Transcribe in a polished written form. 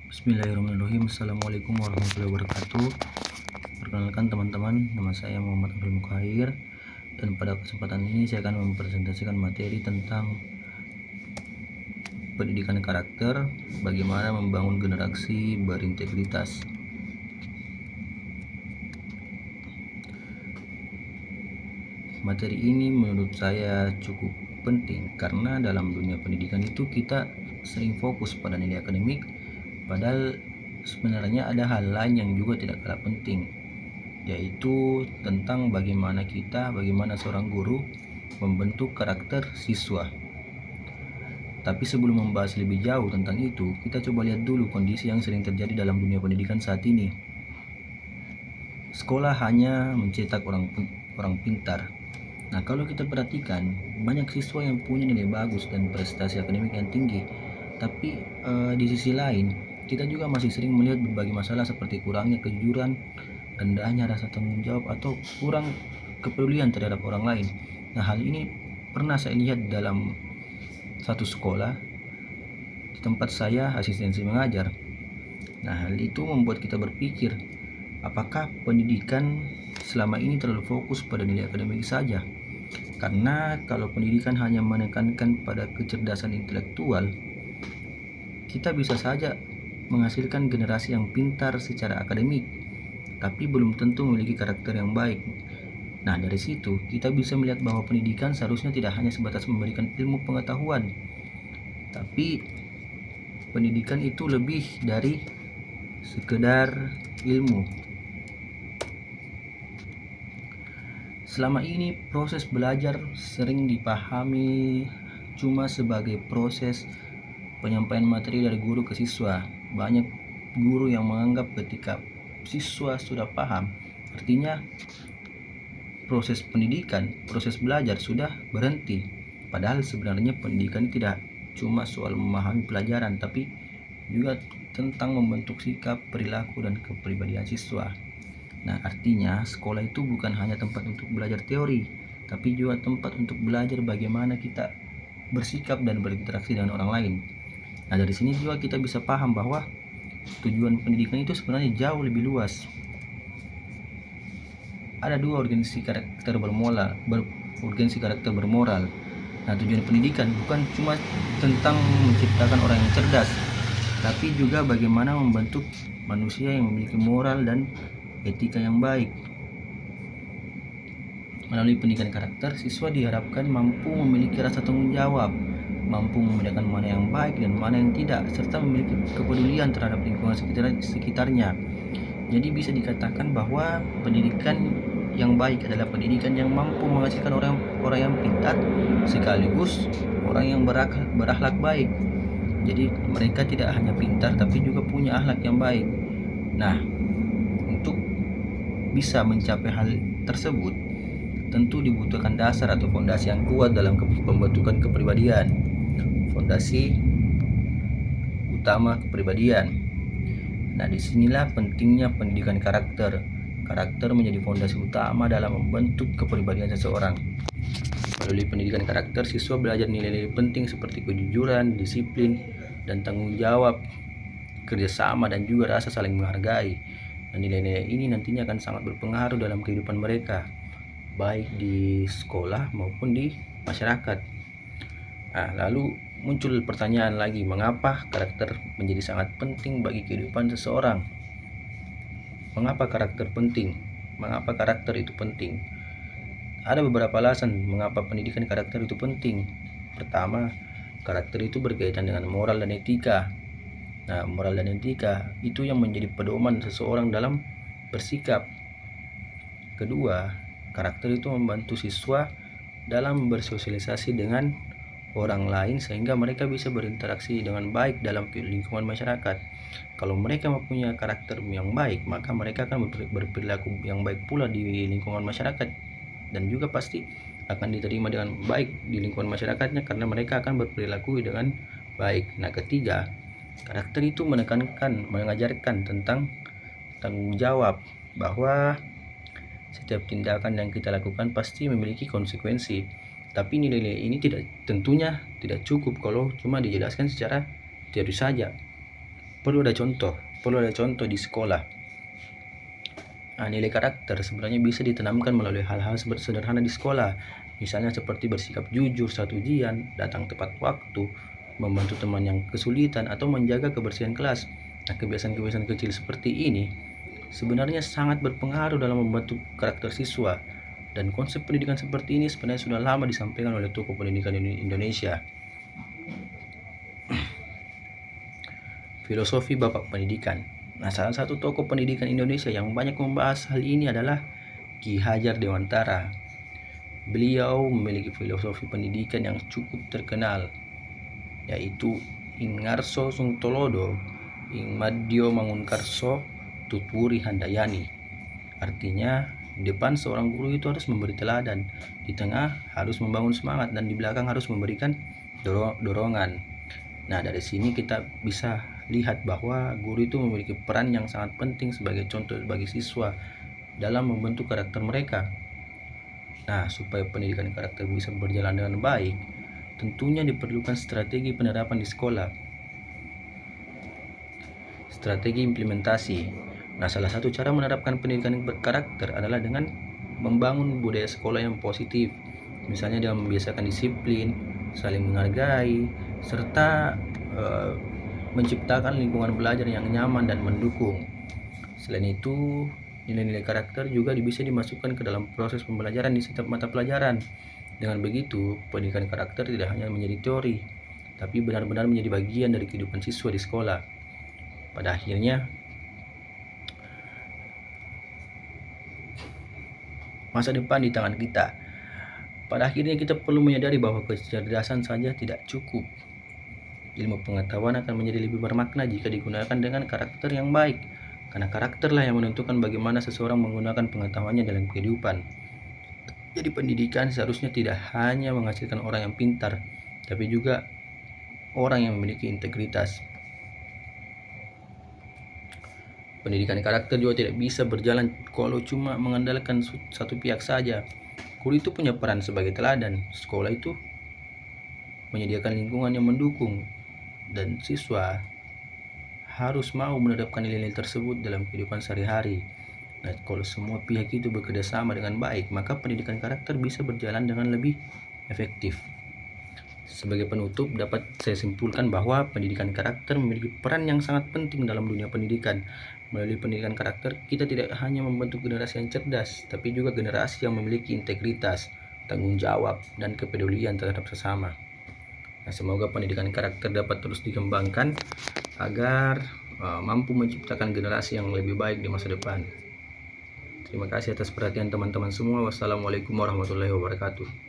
Bismillahirrahmanirrahim. Assalamualaikum warahmatullahi wabarakatuh. Perkenalkan teman-teman, nama saya Muhammad Abdul Mukhair, dan pada kesempatan ini saya akan mempresentasikan materi tentang pendidikan karakter, bagaimana membangun generasi berintegritas. Materi ini menurut saya cukup penting karena dalam dunia pendidikan itu kita sering fokus pada nilai akademik, padahal sebenarnya ada hal lain yang juga tidak kalah penting, yaitu tentang bagaimana seorang guru membentuk karakter siswa. Tapi sebelum membahas lebih jauh tentang itu, kita coba lihat dulu kondisi yang sering terjadi dalam dunia pendidikan saat ini. Sekolah hanya mencetak orang pintar. Nah, kalau kita perhatikan, banyak siswa yang punya nilai bagus dan prestasi akademik yang tinggi. Tapi di sisi lain, kita juga masih sering melihat berbagai masalah seperti kurangnya kejujuran, rendahnya rasa tanggung jawab, atau kurang kepedulian terhadap orang lain. Nah, hal ini pernah saya lihat dalam satu sekolah di tempat saya asistensi mengajar. Nah, hal itu membuat kita berpikir, apakah pendidikan selama ini terlalu fokus pada nilai akademik saja? Karena kalau pendidikan hanya menekankan pada kecerdasan intelektual, kita bisa saja menghasilkan generasi yang pintar secara akademik, tapi belum tentu memiliki karakter yang baik. Nah, dari situ kita bisa melihat bahwa pendidikan seharusnya tidak hanya sebatas memberikan ilmu pengetahuan, tapi pendidikan itu lebih dari sekedar ilmu. Selama ini proses belajar sering dipahami cuma sebagai proses penyampaian materi dari guru ke siswa. Banyak guru yang menganggap ketika siswa sudah paham, artinya proses belajar sudah berhenti. Padahal sebenarnya pendidikan tidak cuma soal memahami pelajaran, tapi juga tentang membentuk sikap, perilaku, dan kepribadian siswa. Nah, artinya sekolah itu bukan hanya tempat untuk belajar teori, tapi juga tempat untuk belajar bagaimana kita bersikap dan berinteraksi dengan orang lain. Nah, dari sini juga kita bisa paham bahwa tujuan pendidikan itu sebenarnya jauh lebih luas. Ada dua urgensi karakter bermoral. Nah, tujuan pendidikan bukan cuma tentang menciptakan orang yang cerdas, tapi juga bagaimana membentuk manusia yang memiliki moral dan etika yang baik. Melalui pendidikan karakter, siswa diharapkan mampu memiliki rasa tanggung jawab, mampu membedakan mana yang baik dan mana yang tidak, serta memiliki kepedulian terhadap lingkungan sekitarnya. Jadi bisa dikatakan bahwa pendidikan yang baik adalah pendidikan yang mampu menghasilkan orang yang pintar sekaligus orang yang berakhlak baik. Jadi mereka tidak hanya pintar tapi juga punya akhlak yang baik. Nah, untuk bisa mencapai hal tersebut, tentu dibutuhkan dasar atau fondasi yang kuat dalam pembentukan kepribadian. Fondasi utama kepribadian. Nah, disinilah pentingnya pendidikan karakter. Karakter menjadi fondasi utama dalam membentuk kepribadian seseorang. Melalui pendidikan karakter, siswa belajar nilai-nilai penting seperti kejujuran, disiplin, dan tanggung jawab, kerjasama, dan juga rasa saling menghargai. Dan nilai-nilai ini nantinya akan sangat berpengaruh dalam kehidupan mereka, baik di sekolah maupun di masyarakat. Nah, lalu muncul pertanyaan lagi, mengapa karakter menjadi sangat penting bagi kehidupan seseorang? Mengapa karakter penting? Mengapa karakter itu penting? Ada beberapa alasan mengapa pendidikan karakter itu penting. Pertama, karakter itu berkaitan dengan moral dan etika. Nah, moral dan etika itu yang menjadi pedoman seseorang dalam bersikap. Kedua, karakter itu membantu siswa dalam bersosialisasi dengan orang lain sehingga mereka bisa berinteraksi dengan baik dalam lingkungan masyarakat. Kalau mereka mempunyai karakter yang baik, maka mereka akan berperilaku yang baik pula di lingkungan masyarakat, dan juga pasti akan diterima dengan baik di lingkungan masyarakatnya karena mereka akan berperilaku dengan baik. Nah, ketiga, karakter itu mengajarkan tentang tanggung jawab, bahwa setiap tindakan yang kita lakukan pasti memiliki konsekuensi. Tapi nilai-nilai ini tentunya tidak cukup kalau cuma dijelaskan secara teori saja. perlu ada contoh di sekolah. Nilai karakter sebenarnya bisa ditanamkan melalui hal-hal sederhana di sekolah, misalnya seperti bersikap jujur saat ujian, datang tepat waktu, membantu teman yang kesulitan, atau menjaga kebersihan kelas. Nah, kebiasaan-kebiasaan kecil seperti ini sebenarnya sangat berpengaruh dalam membentuk karakter siswa, dan konsep pendidikan seperti ini sebenarnya sudah lama disampaikan oleh tokoh pendidikan Indonesia. Filosofi Bapak Pendidikan. Nah, salah satu tokoh pendidikan Indonesia yang banyak membahas hal ini adalah Ki Hajar Dewantara. Beliau memiliki filosofi pendidikan yang cukup terkenal, yaitu Ing Ngarso Sungtolodo, Ing Madyo Mangunkarso, Tutwuri Handayani. Artinya, di depan seorang guru itu harus memberi teladan, di tengah harus membangun semangat, dan di belakang harus memberikan dorongan. Nah, dari sini kita bisa lihat bahwa guru itu memiliki peran yang sangat penting sebagai contoh bagi siswa dalam membentuk karakter mereka. Nah, supaya pendidikan karakter bisa berjalan dengan baik, tentunya diperlukan strategi penerapan di sekolah. Strategi implementasi. Nah, salah satu cara menerapkan pendidikan yang berkarakter adalah dengan membangun budaya sekolah yang positif. Misalnya dengan membiasakan disiplin, saling menghargai, serta menciptakan lingkungan belajar yang nyaman dan mendukung. Selain itu, nilai-nilai karakter juga bisa dimasukkan ke dalam proses pembelajaran di setiap mata pelajaran. Dengan begitu, pendidikan karakter tidak hanya menjadi teori, tapi benar-benar menjadi bagian dari kehidupan siswa di sekolah. Pada akhirnya, masa depan di tangan kita. Pada akhirnya kita perlu menyadari bahwa kecerdasan saja tidak cukup. Ilmu pengetahuan akan menjadi lebih bermakna jika digunakan dengan karakter yang baik, karena karakterlah yang menentukan bagaimana seseorang menggunakan pengetahuannya dalam kehidupan. Jadi pendidikan seharusnya tidak hanya menghasilkan orang yang pintar, tapi juga orang yang memiliki integritas. Pendidikan karakter juga tidak bisa berjalan kalau cuma mengandalkan satu pihak saja. Guru itu punya peran sebagai teladan, sekolah itu menyediakan lingkungan yang mendukung, dan siswa harus mau menerapkan nilai-nilai tersebut dalam kehidupan sehari-hari. Nah, kalau semua pihak itu bekerjasama dengan baik, maka pendidikan karakter bisa berjalan dengan lebih efektif. Sebagai penutup, dapat saya simpulkan bahwa pendidikan karakter memiliki peran yang sangat penting dalam dunia pendidikan. Melalui pendidikan karakter, kita tidak hanya membentuk generasi yang cerdas, tapi juga generasi yang memiliki integritas, tanggung jawab, dan kepedulian terhadap sesama. Nah, semoga pendidikan karakter dapat terus dikembangkan agar mampu menciptakan generasi yang lebih baik di masa depan. Terima kasih atas perhatian teman-teman semua. Wassalamualaikum warahmatullahi wabarakatuh.